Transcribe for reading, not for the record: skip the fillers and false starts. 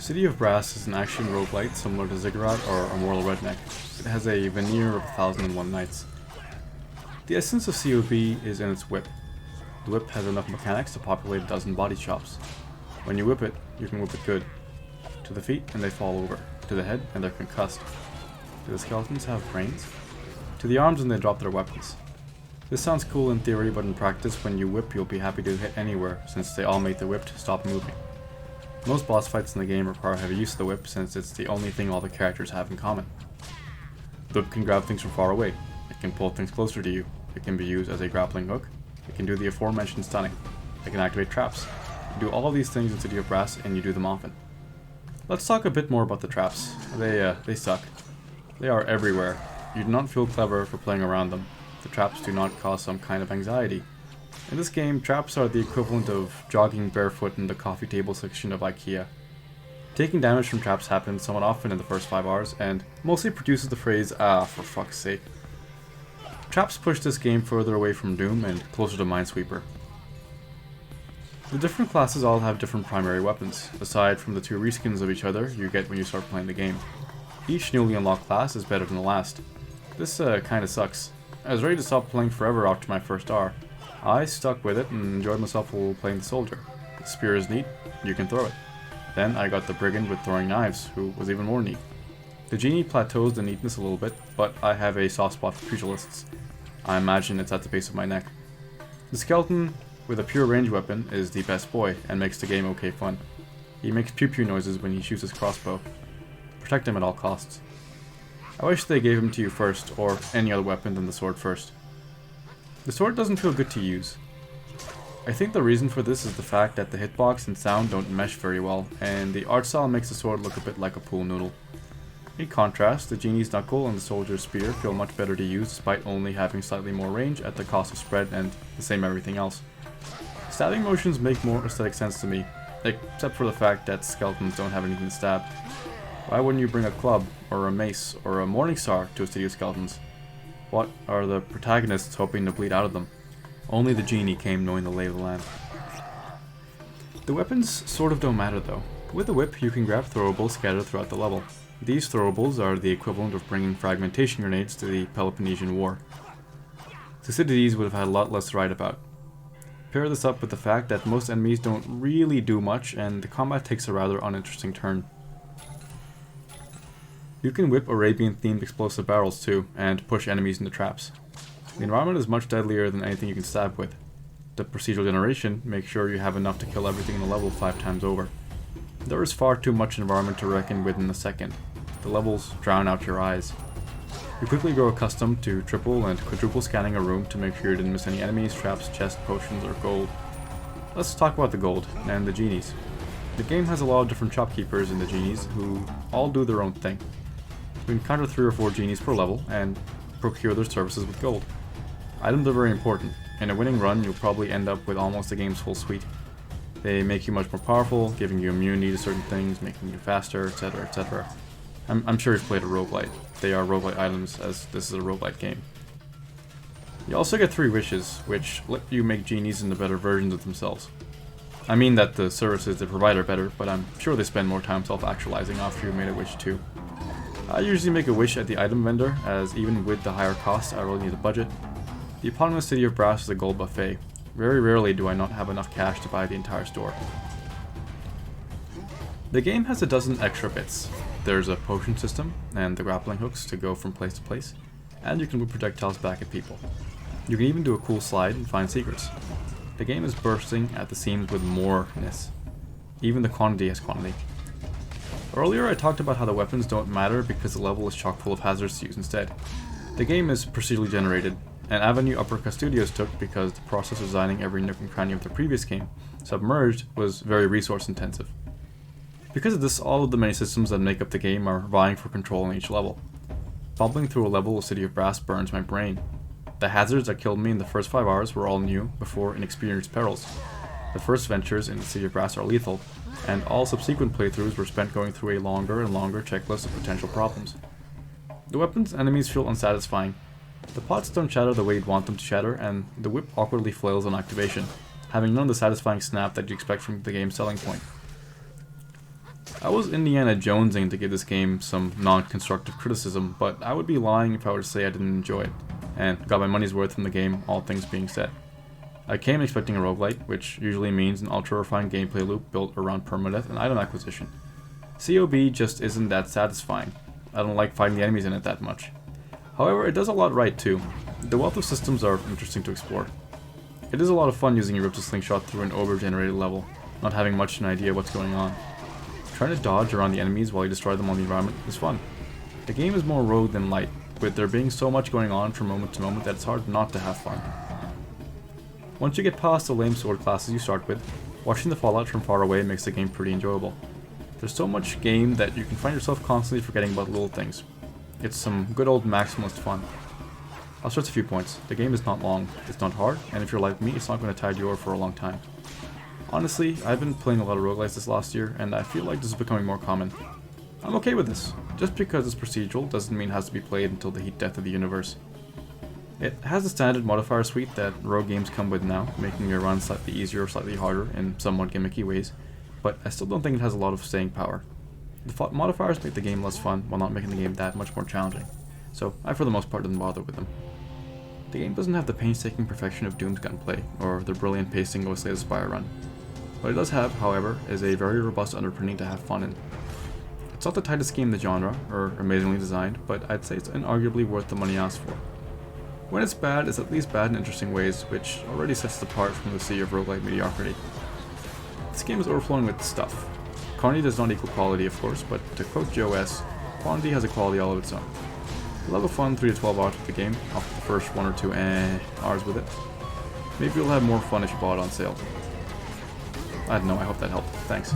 City of Brass is an action roguelite similar to Ziggurat or Immortal Redneck. It has a veneer of 1001 Nights. The essence of COB is in its whip. The whip has enough mechanics to populate a dozen body shops. When you whip it, you can whip it good. To the feet and they fall over. To the head and they're concussed. Do the skeletons have brains? To the arms and they drop their weapons. This sounds cool in theory, but in practice when you whip you'll be happy to hit anywhere since they all make the whip to stop moving. Most boss fights in the game require heavy use of the whip since it's the only thing all the characters have in common. The whip can grab things from far away, it can pull things closer to you, it can be used as a grappling hook, it can do the aforementioned stunning, it can activate traps. You do all of these things in City of Brass and you do them often. Let's talk a bit more about the traps. They suck. They are everywhere. You do not feel clever for playing around them. The traps do not cause some kind of anxiety. In this game, traps are the equivalent of jogging barefoot in the coffee table section of IKEA. Taking damage from traps happens somewhat often in the first 5 hours, and mostly produces the phrase, "ah, for fuck's sake." Traps push this game further away from Doom and closer to Minesweeper. The different classes all have different primary weapons, aside from the 2 reskins of each other you get when you start playing the game. Each newly unlocked class is better than the last. This kinda sucks. I was ready to stop playing forever after my first hour. I stuck with it and enjoyed myself while playing the soldier. The spear is neat, you can throw it. Then I got the brigand with throwing knives, who was even more neat. The genie plateaus the neatness a little bit, but I have a soft spot for pugilists. I imagine it's at the base of my neck. The skeleton with a pure range weapon is the best boy and makes the game okay fun. He makes pew pew noises when he shoots his crossbow. Protect him at all costs. I wish they gave him to you first, or any other weapon than the sword first. The sword doesn't feel good to use. I think the reason for this is the fact that the hitbox and sound don't mesh very well, and the art style makes the sword look a bit like a pool noodle. In contrast, the genie's knuckle and the soldier's spear feel much better to use despite only having slightly more range at the cost of spread and the same everything else. Stabbing motions make more aesthetic sense to me, except for the fact that skeletons don't have anything to stab. Why wouldn't you bring a club, or a mace, or a morning star to a city of skeletons? What are the protagonists hoping to bleed out of them? Only the genie came knowing the lay of the land. The weapons sort of don't matter though. With the whip you can grab throwables scattered throughout the level. These throwables are the equivalent of bringing fragmentation grenades to the Peloponnesian War. Thucydides would have had a lot less to write about. Pair this up with the fact that most enemies don't really do much and the combat takes a rather uninteresting turn. You can whip Arabian-themed explosive barrels too, and push enemies into traps. The environment is much deadlier than anything you can stab with. The procedural generation makes sure you have enough to kill everything in the level 5 times over. There is far too much environment to reckon with in a second. The levels drown out your eyes. You quickly grow accustomed to triple and quadruple scanning a room to make sure you didn't miss any enemies, traps, chests, potions, or gold. Let's talk about the gold, and the genies. The game has a lot of different shopkeepers in the genies who all do their own thing. You encounter 3 or 4 genies per level, and procure their services with gold. Items are very important. In a winning run, you'll probably end up with almost the game's full suite. They make you much more powerful, giving you immunity to certain things, making you faster, etc, etc. I'm sure you've played a roguelite. They are roguelite items, as this is a roguelite game. You also get 3 wishes, which let you make genies into better versions of themselves. I mean that the services they provide are better, but I'm sure they spend more time self-actualizing after you've made a wish too. I usually make a wish at the item vendor, as even with the higher cost I really need a budget. The eponymous City of Brass is a gold buffet. Very rarely do I not have enough cash to buy the entire store. The game has a dozen extra bits. There's a potion system, and the grappling hooks to go from place to place, and you can whip projectiles back at people. You can even do a cool slide and find secrets. The game is bursting at the seams with more-ness. Even the quantity has quantity. Earlier I talked about how the weapons don't matter because the level is chock full of hazards to use instead. The game is procedurally generated, an avenue Uppercut Studios took because the process of designing every nook and cranny of the previous game, Submerged, was very resource intensive. Because of this, all of the many systems that make up the game are vying for control in each level. Bubbling through a level of City of Brass burns my brain. The hazards that killed me in the first 5 hours were all new before inexperienced perils. The first ventures in the City of Brass are lethal, and all subsequent playthroughs were spent going through a longer and longer checklist of potential problems. The weapons and enemies feel unsatisfying. The pots don't shatter the way you'd want them to shatter, and the whip awkwardly flails on activation, having none of the satisfying snap that you expect from the game's selling point. I was Indiana Jonesing to give this game some non-constructive criticism, but I would be lying if I were to say I didn't enjoy it, and got my money's worth from the game, all things being said. I came expecting a roguelite, which usually means an ultra-refined gameplay loop built around permadeath and item acquisition. COB just isn't that satisfying. I don't like fighting the enemies in it that much. However, it does a lot right too. The wealth of systems are interesting to explore. It is a lot of fun using your whip to slingshot through an over-generated level, not having much of an idea what's going on. Trying to dodge around the enemies while you destroy them on the environment is fun. The game is more rogue than light, with there being so much going on from moment to moment that it's hard not to have fun. Once you get past the lame sword classes you start with, watching the fallout from far away makes the game pretty enjoyable. There's so much game that you can find yourself constantly forgetting about little things. It's some good old maximalist fun. I'll stress a few points. The game is not long, it's not hard, and if you're like me, it's not going to tide you over for a long time. Honestly, I've been playing a lot of roguelites this last year, and I feel like this is becoming more common. I'm okay with this. Just because it's procedural doesn't mean it has to be played until the heat death of the universe. It has the standard modifier suite that rogue games come with now, making your run slightly easier or slightly harder in somewhat gimmicky ways, but I still don't think it has a lot of staying power. The modifiers make the game less fun while not making the game that much more challenging, so I for the most part didn't bother with them. The game doesn't have the painstaking perfection of Doom's gunplay, or the brilliant pacing of a Slay the Spire run. What it does have, however, is a very robust underprinting to have fun in. It's not the tightest game in the genre, or amazingly designed, but I'd say it's inarguably worth the money asked for. When it's bad, it's at least bad in interesting ways, which already sets it apart from the sea of roguelike mediocrity. This game is overflowing with stuff. Quantity does not equal quality, of course, but to quote JOS, quantity has a quality all of its own. You'll have a fun 3 to 12 hours with the game, after the first 1 or 2 hours with it. Maybe you'll have more fun if you bought it on sale. I don't know, I hope that helped. Thanks.